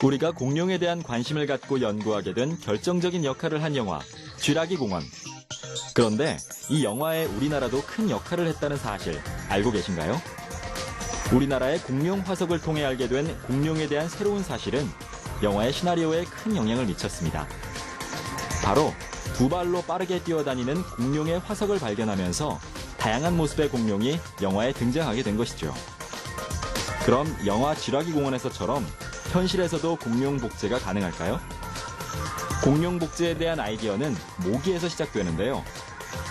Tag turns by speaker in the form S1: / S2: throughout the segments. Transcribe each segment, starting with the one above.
S1: 우리가 공룡에 대한 관심을 갖고 연구하게 된 결정적인 역할을 한 영화 쥐라기 공원. 그런데 이 영화에 우리나라도 큰 역할을 했다는 사실 알고 계신가요? 우리나라의 공룡 화석을 통해 알게 된 공룡에 대한 새로운 사실은 영화의 시나리오에 큰 영향을 미쳤습니다. 바로 두 발로 빠르게 뛰어다니는 공룡의 화석을 발견하면서 다양한 모습의 공룡이 영화에 등장하게 된 것이죠. 그럼 영화 쥐라기 공원에서처럼 현실에서도 공룡 복제가 가능할까요? 공룡 복제에 대한 아이디어는 모기에서 시작되는데요.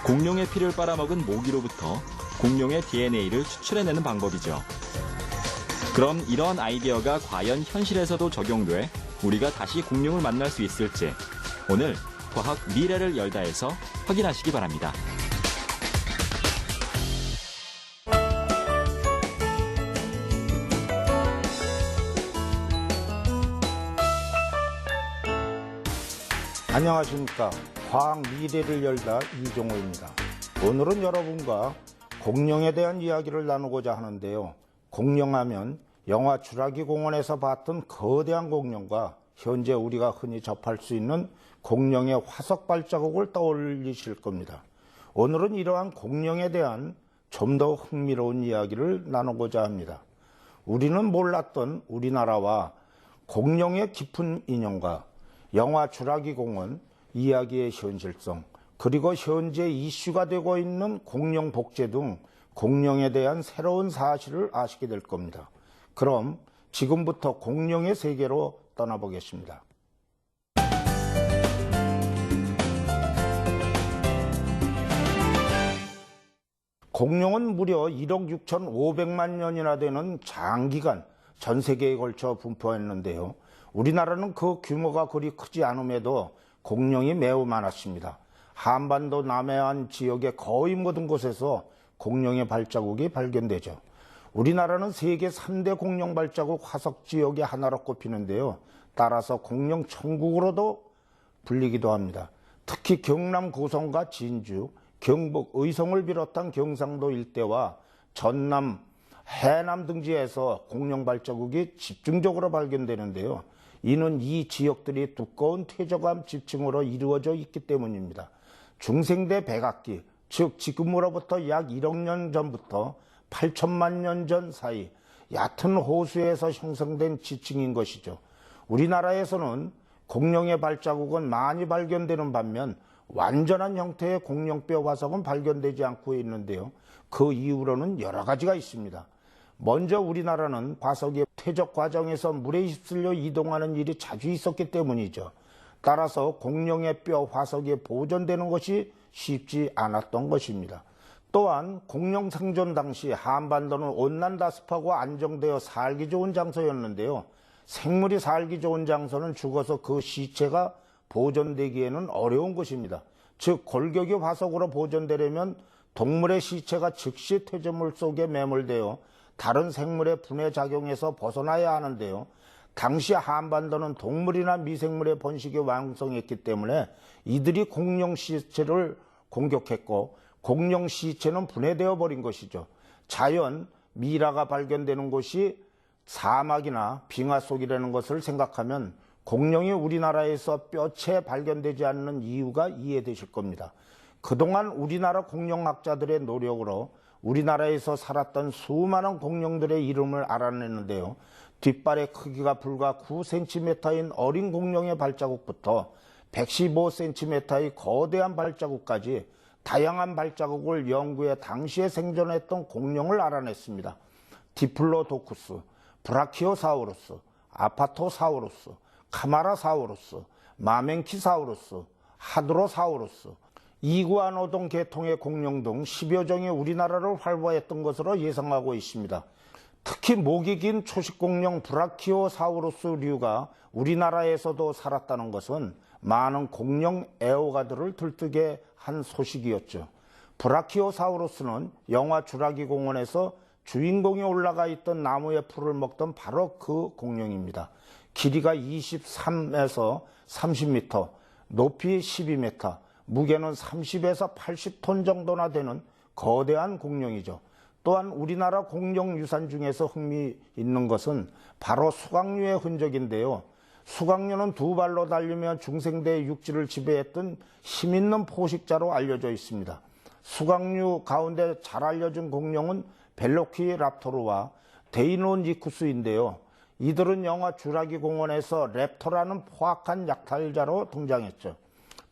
S1: 공룡의 피를 빨아먹은 모기로부터 공룡의 DNA를 추출해내는 방법이죠. 그럼 이런 아이디어가 과연 현실에서도 적용돼 우리가 다시 공룡을 만날 수 있을지 오늘 과학 미래를 열다에서 확인하시기 바랍니다.
S2: 안녕하십니까. 과학 미래를 열다 이종호입니다. 오늘은 여러분과 공룡에 대한 이야기를 나누고자 하는데요. 공룡하면 영화 쥐라기 공원에서 봤던 거대한 공룡과 현재 우리가 흔히 접할 수 있는 공룡의 화석 발자국을 떠올리실 겁니다. 오늘은 이러한 공룡에 대한 좀 더 흥미로운 이야기를 나누고자 합니다. 우리는 몰랐던 우리나라와 공룡의 깊은 인연과 영화 쥐라기 공원 이야기의 현실성, 그리고 현재 이슈가 되고 있는 공룡 복제 등 공룡에 대한 새로운 사실을 아시게 될 겁니다. 그럼 지금부터 공룡의 세계로 떠나보겠습니다. 공룡은 무려 1억 6,500만 년이나 되는 장기간 전 세계에 걸쳐 분포했는데요. 우리나라는 그 규모가 그리 크지 않음에도 공룡이 매우 많았습니다. 한반도 남해안 지역의 거의 모든 곳에서 공룡의 발자국이 발견되죠. 우리나라는 세계 3대 공룡 발자국 화석 지역의 하나로 꼽히는데요. 따라서 공룡 천국으로도 불리기도 합니다. 특히 경남 고성과 진주, 경북 의성을 비롯한 경상도 일대와 전남, 해남 등지에서 공룡 발자국이 집중적으로 발견되는데요. 이는 이 지역들이 두꺼운 퇴적암 지층으로 이루어져 있기 때문입니다. 중생대 백악기, 즉 지금으로부터 약 1억 년 전부터 8천만 년 전 사이 얕은 호수에서 형성된 지층인 것이죠. 우리나라에서는 공룡의 발자국은 많이 발견되는 반면 완전한 형태의 공룡뼈 화석은 발견되지 않고 있는데요. 그 이유로는 여러 가지가 있습니다. 먼저 우리나라는 화석의 퇴적 과정에서 물에 휩쓸려 이동하는 일이 자주 있었기 때문이죠. 따라서 공룡의 뼈 화석이 보존되는 것이 쉽지 않았던 것입니다. 또한 공룡 생존 당시 한반도는 온난다습하고 안정되어 살기 좋은 장소였는데요. 생물이 살기 좋은 장소는 죽어서 그 시체가 보존되기에는 어려운 것입니다. 즉 골격이 화석으로 보존되려면 동물의 시체가 즉시 퇴적물 속에 매몰되어 다른 생물의 분해 작용에서 벗어나야 하는데요. 당시 한반도는 동물이나 미생물의 번식이 왕성했기 때문에 이들이 공룡 시체를 공격했고 공룡 시체는 분해되어 버린 것이죠. 자연 미라가 발견되는 곳이 사막이나 빙하 속이라는 것을 생각하면 공룡이 우리나라에서 뼈채 발견되지 않는 이유가 이해되실 겁니다. 그동안 우리나라 공룡학자들의 노력으로 우리나라에서 살았던 수많은 공룡들의 이름을 알아냈는데요. 뒷발의 크기가 불과 9cm인 어린 공룡의 발자국부터 115cm의 거대한 발자국까지 다양한 발자국을 연구해 당시에 생존했던 공룡을 알아냈습니다. 디플로도쿠스, 브라키오사우루스, 아파토사우루스, 카마라사우루스, 마멘키사우루스, 하드로사우루스, 이구아노동 계통의 공룡 등 10여 종이 우리나라를 활보했던 것으로 예상하고 있습니다. 특히 목이 긴 초식공룡 브라키오사우루스류가 우리나라에서도 살았다는 것은 많은 공룡 애호가들을 들뜨게 한 소식이었죠. 브라키오사우루스는 영화 쥐라기 공원에서 주인공이 올라가 있던 나무의 풀을 먹던 바로 그 공룡입니다. 길이가 23에서 30m, 높이 12m, 무게는 30에서 80톤 정도나 되는 거대한 공룡이죠. 또한 우리나라 공룡 유산 중에서 흥미 있는 것은 바로 수각류의 흔적인데요. 수강류는 두 발로 달리며 중생대의 육지를 지배했던 힘있는 포식자로 알려져 있습니다. 수강류 가운데 잘 알려진 공룡은 벨로키랍토르와 데이노니쿠스인데요. 이들은 영화 쥬라기 공원에서 랩터라는 포악한 약탈자로 등장했죠.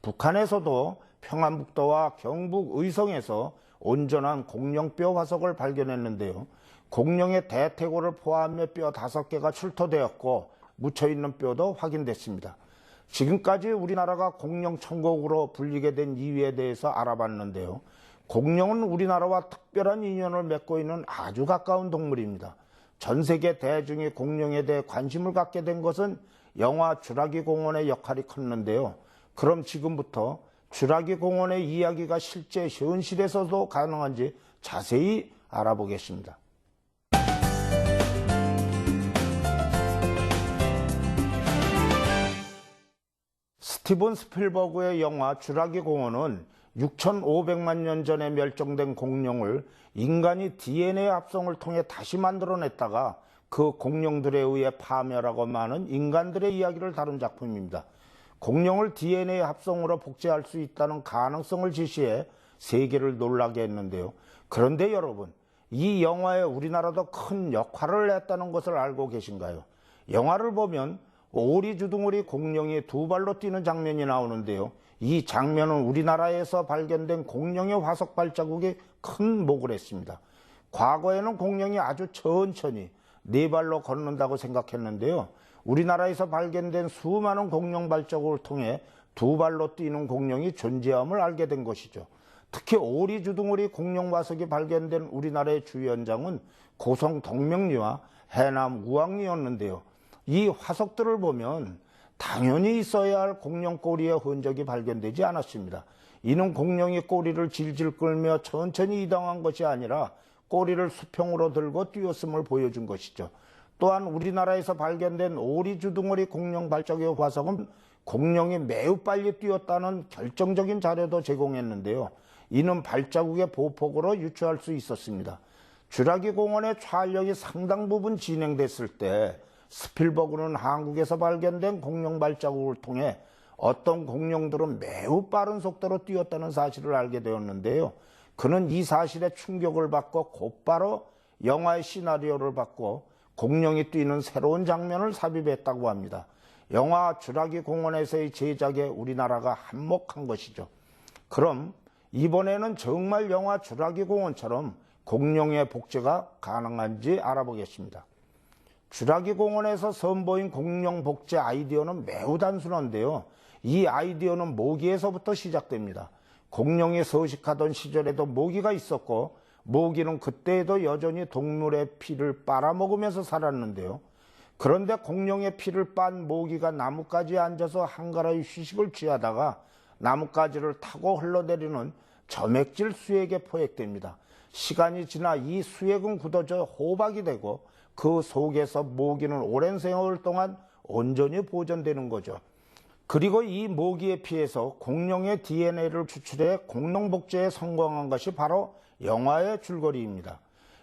S2: 북한에서도 평안북도와 경북 의성에서 온전한 공룡뼈 화석을 발견했는데요. 공룡의 대퇴골을 포함해 뼈 5개가 출토되었고 묻혀있는 뼈도 확인됐습니다. 지금까지 우리나라가 공룡 천국으로 불리게 된 이유에 대해서 알아봤는데요. 공룡은 우리나라와 특별한 인연을 맺고 있는 아주 가까운 동물입니다. 전 세계 대중이 공룡에 대해 관심을 갖게 된 것은 영화 쥬라기 공원의 역할이 컸는데요. 그럼 지금부터 쥬라기 공원의 이야기가 실제 현실에서도 가능한지 자세히 알아보겠습니다. 스티븐 스필버그의 영화 쥬라기 공원은 6,500만 년 전에 멸종된 공룡을 인간이 DNA 합성을 통해 다시 만들어냈다가 그 공룡들에 의해 파멸하고 마는 인간들의 이야기를 다룬 작품입니다. 공룡을 DNA 합성으로 복제할 수 있다는 가능성을 제시해 세계를 놀라게 했는데요. 그런데 여러분, 이 영화에 우리나라도 큰 역할을 했다는 것을 알고 계신가요? 영화를 보면 오리주둥어리 공룡이 두 발로 뛰는 장면이 나오는데요. 이 장면은 우리나라에서 발견된 공룡의 화석 발자국에 큰 목을 했습니다. 과거에는 공룡이 아주 천천히 네 발로 걷는다고 생각했는데요. 우리나라에서 발견된 수많은 공룡 발자국을 통해 두 발로 뛰는 공룡이 존재함을 알게 된 것이죠. 특히 오리주둥어리 공룡 화석이 발견된 우리나라의 주요 현장은 고성 동명리와 해남 우왕리였는데요. 이 화석들을 보면 당연히 있어야 할 공룡 꼬리의 흔적이 발견되지 않았습니다. 이는 공룡이 꼬리를 질질 끌며 천천히 이동한 것이 아니라 꼬리를 수평으로 들고 뛰었음을 보여준 것이죠. 또한 우리나라에서 발견된 오리주둥어리 공룡 발자국의 화석은 공룡이 매우 빨리 뛰었다는 결정적인 자료도 제공했는데요. 이는 발자국의 보폭으로 유추할 수 있었습니다. 쥬라기 공원의 촬영이 상당 부분 진행됐을 때 스필버그는 한국에서 발견된 공룡 발자국을 통해 어떤 공룡들은 매우 빠른 속도로 뛰었다는 사실을 알게 되었는데요. 그는 이 사실에 충격을 받고 곧바로 영화의 시나리오를 바꿔 공룡이 뛰는 새로운 장면을 삽입했다고 합니다. 영화 쥬라기 공원에서의 제작에 우리나라가 한몫한 것이죠. 그럼 이번에는 정말 영화 쥬라기 공원처럼 공룡의 복제가 가능한지 알아보겠습니다. 쥬라기 공원에서 선보인 공룡 복제 아이디어는 매우 단순한데요. 이 아이디어는 모기에서부터 시작됩니다. 공룡이 서식하던 시절에도 모기가 있었고 모기는 그때에도 여전히 동물의 피를 빨아먹으면서 살았는데요. 그런데 공룡의 피를 빤 모기가 나뭇가지에 앉아서 한가라의 휴식을 취하다가 나뭇가지를 타고 흘러내리는 점액질 수액에 포획됩니다. 시간이 지나 이 수액은 굳어져 호박이 되고 그 속에서 모기는 오랜 세월 동안 온전히 보존되는 거죠. 그리고 이 모기의 피에서 공룡의 DNA를 추출해 공룡 복제에 성공한 것이 바로 영화의 줄거리입니다.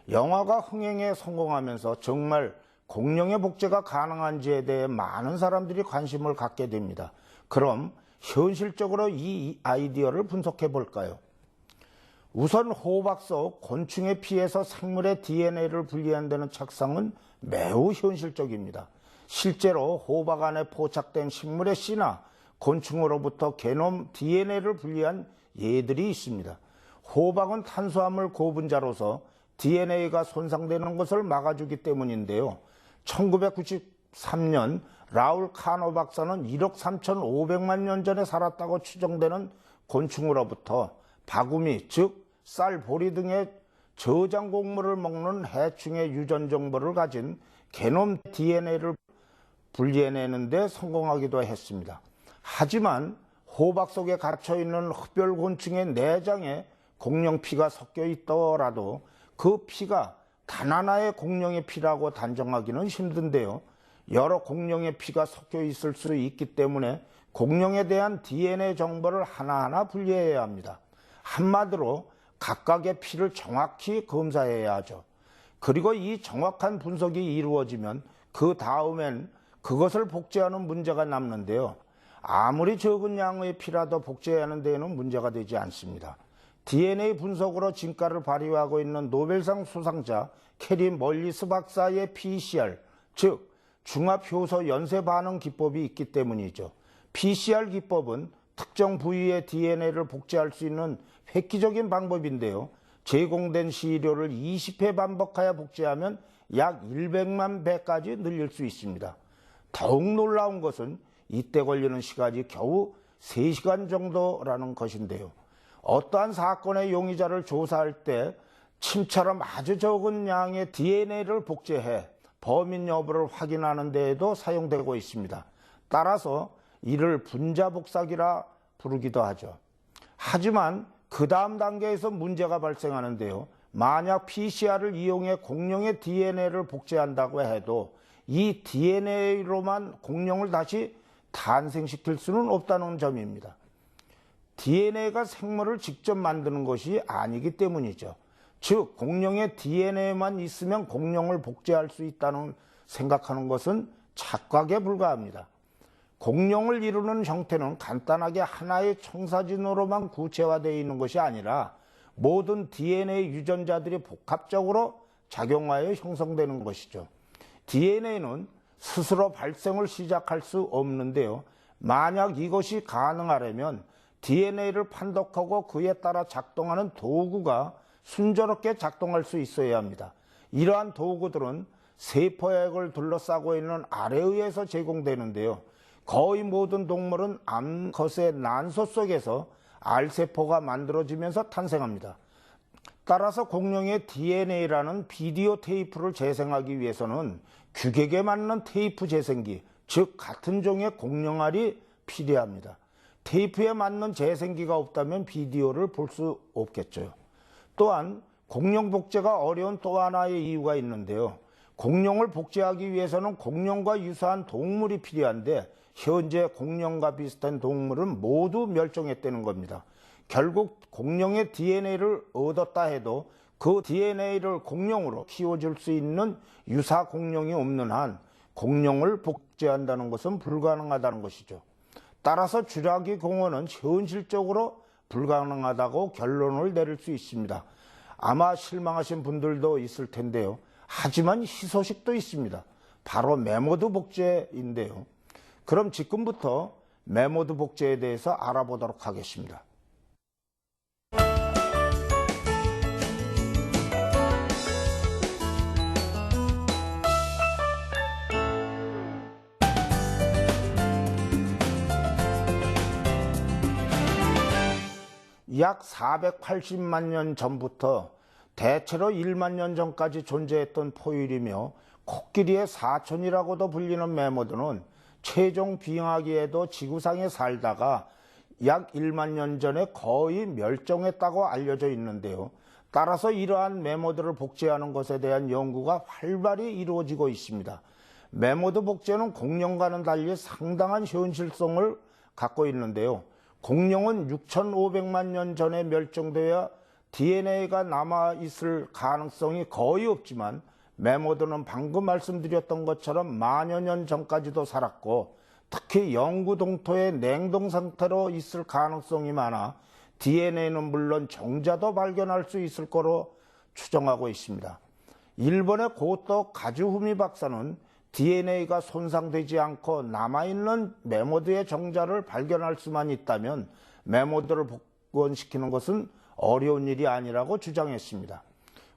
S2: 영화가 흥행에 성공하면서 정말 공룡의 복제가 가능한지에 대해 많은 사람들이 관심을 갖게 됩니다. 그럼 현실적으로 이 아이디어를 분석해 볼까요? 우선 호박 속 곤충의 피에서 생물의 DNA를 분리한다는 착상은 매우 현실적입니다. 실제로 호박 안에 포착된 식물의 씨나 곤충으로부터 게놈 DNA를 분리한 예들이 있습니다. 호박은 탄수화물 고분자로서 DNA가 손상되는 것을 막아주기 때문인데요. 1993년 라울 카노 박사는 1억 3,500만 년 전에 살았다고 추정되는 곤충으로부터 바구미, 즉 쌀, 보리 등의 저장 곡물을 먹는 해충의 유전 정보를 가진 게놈 DNA를 분리해내는 데 성공하기도 했습니다. 하지만 호박 속에 갇혀있는 흡혈곤충의 내장에 공룡 피가 섞여 있더라도 그 피가 단 하나의 공룡의 피라고 단정하기는 힘든데요. 여러 공룡의 피가 섞여 있을 수 있기 때문에 공룡에 대한 DNA 정보를 하나하나 분리해야 합니다. 한마디로 각각의 피를 정확히 검사해야 하죠. 그리고 이 정확한 분석이 이루어지면 그 다음엔 그것을 복제하는 문제가 남는데요. 아무리 적은 양의 피라도 복제하는 데에는 문제가 되지 않습니다. DNA 분석으로 진가를 발휘하고 있는 노벨상 수상자 캐리 멀리스 박사의 PCR, 즉 중합효소 연쇄 반응 기법이 있기 때문이죠. PCR 기법은 특정 부위의 DNA를 복제할 수 있는 획기적인 방법인데요. 제공된 시료를 20회 반복하여 복제하면 약 100만 배까지 늘릴 수 있습니다. 더욱 놀라운 것은 이때 걸리는 시간이 겨우 3시간 정도라는 것인데요. 어떠한 사건의 용의자를 조사할 때 침처럼 아주 적은 양의 DNA를 복제해 범인 여부를 확인하는 데에도 사용되고 있습니다. 따라서 이를 분자복사기라 부르기도 하죠. 하지만 그 다음 단계에서 문제가 발생하는데요. 만약 PCR을 이용해 공룡의 DNA를 복제한다고 해도 이 DNA로만 공룡을 다시 탄생시킬 수는 없다는 점입니다. DNA가 생물을 직접 만드는 것이 아니기 때문이죠. 즉 공룡의 DNA만 있으면 공룡을 복제할 수 있다는 생각하는 것은 착각에 불과합니다. 공룡을 이루는 형태는 간단하게 하나의 청사진으로만 구체화되어 있는 것이 아니라 모든 DNA 유전자들이 복합적으로 작용하여 형성되는 것이죠. DNA는 스스로 발생을 시작할 수 없는데요. 만약 이것이 가능하려면 DNA를 판독하고 그에 따라 작동하는 도구가 순조롭게 작동할 수 있어야 합니다. 이러한 도구들은 세포액을 둘러싸고 있는 아래의에서 제공되는데요. 거의 모든 동물은 암컷의 난소 속에서 알세포가 만들어지면서 탄생합니다. 따라서 공룡의 DNA라는 비디오 테이프를 재생하기 위해서는 규격에 맞는 테이프 재생기, 즉 같은 종의 공룡알이 필요합니다. 테이프에 맞는 재생기가 없다면 비디오를 볼 수 없겠죠. 또한 공룡 복제가 어려운 또 하나의 이유가 있는데요. 공룡을 복제하기 위해서는 공룡과 유사한 동물이 필요한데 현재 공룡과 비슷한 동물은 모두 멸종했다는 겁니다. 결국 공룡의 DNA를 얻었다 해도 그 DNA를 공룡으로 키워줄 수 있는 유사 공룡이 없는 한 공룡을 복제한다는 것은 불가능하다는 것이죠. 따라서 쥐라기 공원은 현실적으로 불가능하다고 결론을 내릴 수 있습니다. 아마 실망하신 분들도 있을 텐데요. 하지만 희소식도 있습니다. 바로 메모드 복제인데요. 그럼 지금부터 메모드 복제에 대해서 알아보도록 하겠습니다. 약 480만 년 전부터 대체로 1만 년 전까지 존재했던 포유류이며 코끼리의 사촌이라고도 불리는 메모드는 최종 빙하기에도 지구상에 살다가 약 1만 년 전에 거의 멸종했다고 알려져 있는데요. 따라서 이러한 메모드를 복제하는 것에 대한 연구가 활발히 이루어지고 있습니다. 메모드 복제는 공룡과는 달리 상당한 현실성을 갖고 있는데요. 공룡은 6,500만 년 전에 멸종되어 DNA가 남아있을 가능성이 거의 없지만 메모드는 방금 말씀드렸던 것처럼 만여 년 전까지도 살았고 특히 영구 동토의 냉동 상태로 있을 가능성이 많아 DNA는 물론 정자도 발견할 수 있을 거로 추정하고 있습니다. 일본의 고토 가즈후미 박사는 DNA가 손상되지 않고 남아있는 메모드의 정자를 발견할 수만 있다면 메모드를 복원시키는 것은 어려운 일이 아니라고 주장했습니다.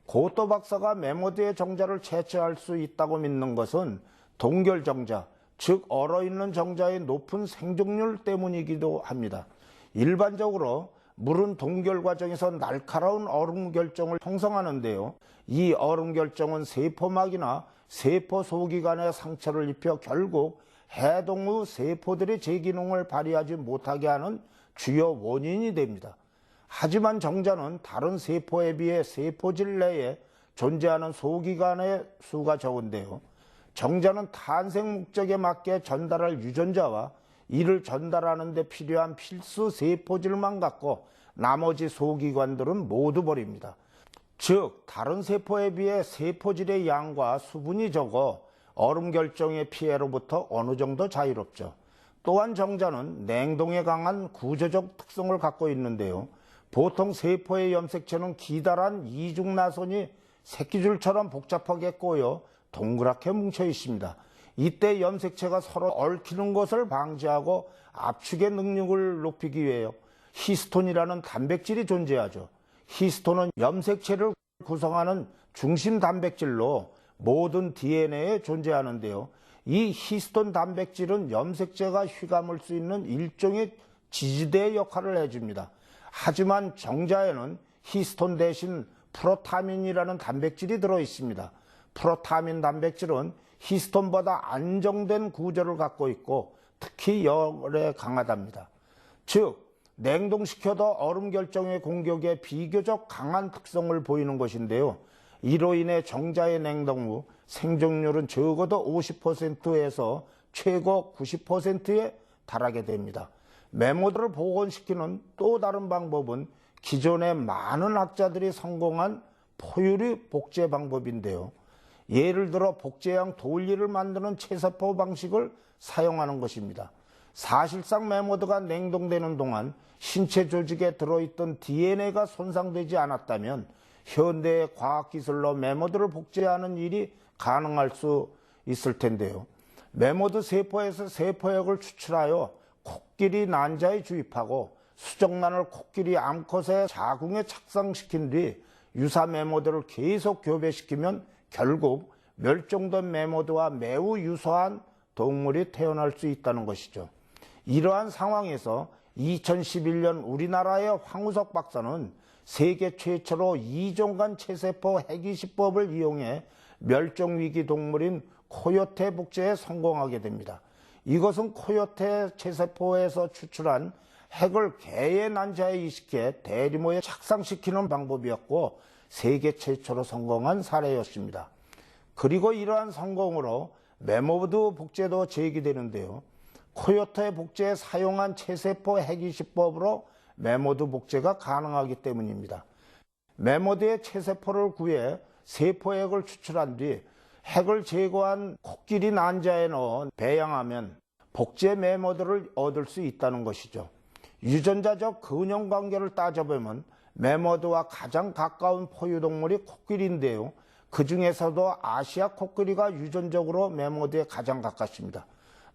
S2: 고토 박사가 메모드의 정자를 채취할 수 있다고 믿는 것은 동결 정자, 즉 얼어있는 정자의 높은 생존율 때문이기도 합니다. 일반적으로 물은 동결 과정에서 날카로운 얼음 결정을 형성하는데요. 이 얼음 결정은 세포막이나 세포 소기관에 상처를 입혀 결국 해동 후 세포들이 제 기능을 발휘하지 못하게 하는 주요 원인이 됩니다. 하지만 정자는 다른 세포에 비해 세포질 내에 존재하는 소기관의 수가 적은데요. 정자는 탄생 목적에 맞게 전달할 유전자와 이를 전달하는 데 필요한 필수 세포질만 갖고 나머지 소기관들은 모두 버립니다. 즉 다른 세포에 비해 세포질의 양과 수분이 적어 얼음 결정의 피해로부터 어느 정도 자유롭죠. 또한 정자는 냉동에 강한 구조적 특성을 갖고 있는데요. 보통 세포의 염색체는 기다란 이중나선이 새끼줄처럼 복잡하게 꼬여 동그랗게 뭉쳐 있습니다. 이때 염색체가 서로 얽히는 것을 방지하고 압축의 능력을 높이기 위해 히스톤이라는 단백질이 존재하죠. 히스톤은 염색체를 구성하는 중심 단백질로 모든 DNA에 존재하는데요. 이 히스톤 단백질은 염색체가 휘감을 수 있는 일종의 지지대 역할을 해줍니다. 하지만 정자에는 히스톤 대신 프로타민이라는 단백질이 들어있습니다. 프로타민 단백질은 히스톤보다 안정된 구조를 갖고 있고 특히 열에 강하답니다. 즉, 냉동시켜도 얼음 결정의 공격에 비교적 강한 특성을 보이는 것인데요. 이로 인해 정자의 냉동 후 생존율은 적어도 50%에서 최고 90%에 달하게 됩니다. 메모드를 복원시키는 또 다른 방법은 기존의 많은 학자들이 성공한 포유류 복제 방법인데요. 예를 들어 복제형 돌리를 만드는 체세포 방식을 사용하는 것입니다. 사실상 메모드가 냉동되는 동안 신체 조직에 들어있던 DNA가 손상되지 않았다면 현대의 과학기술로 메모드를 복제하는 일이 가능할 수 있을 텐데요. 메모드 세포에서 세포액을 추출하여 코끼리 난자에 주입하고 수정란을 코끼리 암컷의 자궁에 착상시킨 뒤 유사 메모드를 계속 교배시키면 결국 멸종된 메모드와 매우 유사한 동물이 태어날 수 있다는 것이죠. 이러한 상황에서 2011년 우리나라의 황우석 박사는 세계 최초로 이종간 체세포 핵이식법을 이용해 멸종위기 동물인 코요테 복제에 성공하게 됩니다. 이것은 코요테 체세포에서 추출한 핵을 개의 난자에 이식해 대리모에 착상시키는 방법이었고 세계 최초로 성공한 사례였습니다. 그리고 이러한 성공으로 메모드 복제도 제기되는데요. 코요테 복제에 사용한 체세포 핵이식법으로 메모드 복제가 가능하기 때문입니다. 메모드의 체세포를 구해 세포액을 추출한 뒤 핵을 제거한 코끼리 난자에 넣어 배양하면 복제 메모드를 얻을 수 있다는 것이죠. 유전자적 근형관계를 따져보면 메모드와 가장 가까운 포유동물이 코끼리인데요. 그 중에서도 아시아 코끼리가 유전적으로 메모드에 가장 가깝습니다.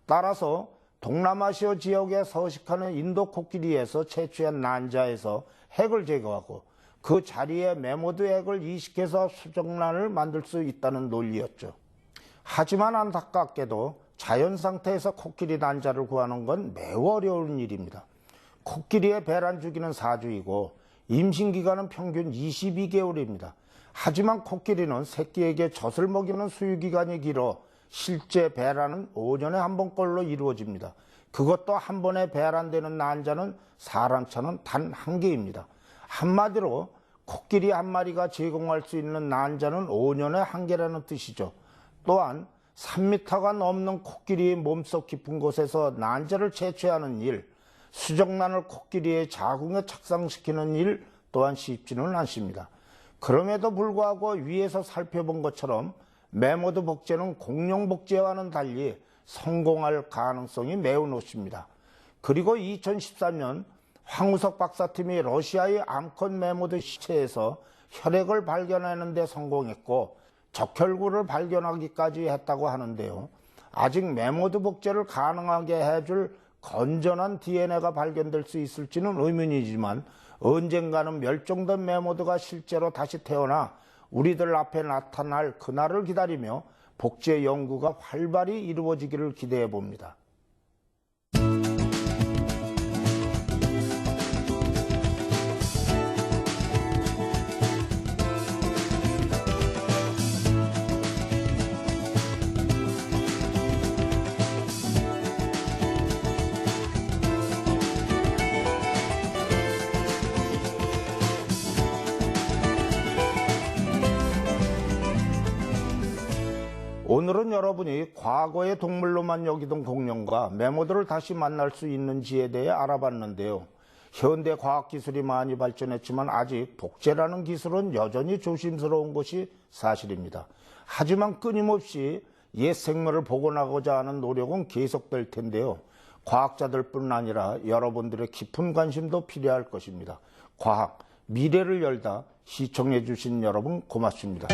S2: 따라서 동남아시아 지역에 서식하는 인도 코끼리에서 채취한 난자에서 핵을 제거하고 그 자리에 메모드 핵을 이식해서 수정란을 만들 수 있다는 논리였죠. 하지만 안타깝게도 자연 상태에서 코끼리 난자를 구하는 건 매우 어려운 일입니다. 코끼리의 배란 주기는 4주이고 임신 기간은 평균 22개월입니다. 하지만 코끼리는 새끼에게 젖을 먹이는 수유 기간이 길어 실제 배란은 5년에 한 번꼴로 이루어집니다. 그것도 한 번에 배란되는 난자는 사람처럼 단 한 개입니다. 한마디로 코끼리 한 마리가 제공할 수 있는 난자는 5년에 한 개라는 뜻이죠. 또한 3m가 넘는 코끼리의 몸속 깊은 곳에서 난자를 채취하는 일, 수정란을 코끼리의 자궁에 착상시키는 일 또한 쉽지는 않습니다. 그럼에도 불구하고 위에서 살펴본 것처럼 메모드 복제는 공룡 복제와는 달리 성공할 가능성이 매우 높습니다. 그리고 2013년 황우석 박사팀이 러시아의 암컷 메모드 시체에서 혈액을 발견하는 데 성공했고 적혈구를 발견하기까지 했다고 하는데요. 아직 메모드 복제를 가능하게 해줄 건전한 DNA가 발견될 수 있을지는 의문이지만 언젠가는 멸종된 메모드가 실제로 다시 태어나 우리들 앞에 나타날 그날을 기다리며 복제 연구가 활발히 이루어지기를 기대해 봅니다. 오늘은 여러분이 과거의 동물로만 여기던 공룡과 메모드를 다시 만날 수 있는지에 대해 알아봤는데요. 현대 과학기술이 많이 발전했지만 아직 복제라는 기술은 여전히 조심스러운 것이 사실입니다. 하지만 끊임없이 옛 생물을 복원하고자 하는 노력은 계속될 텐데요. 과학자들뿐 아니라 여러분들의 깊은 관심도 필요할 것입니다. 과학, 미래를 열다 시청해 주신 여러분 고맙습니다.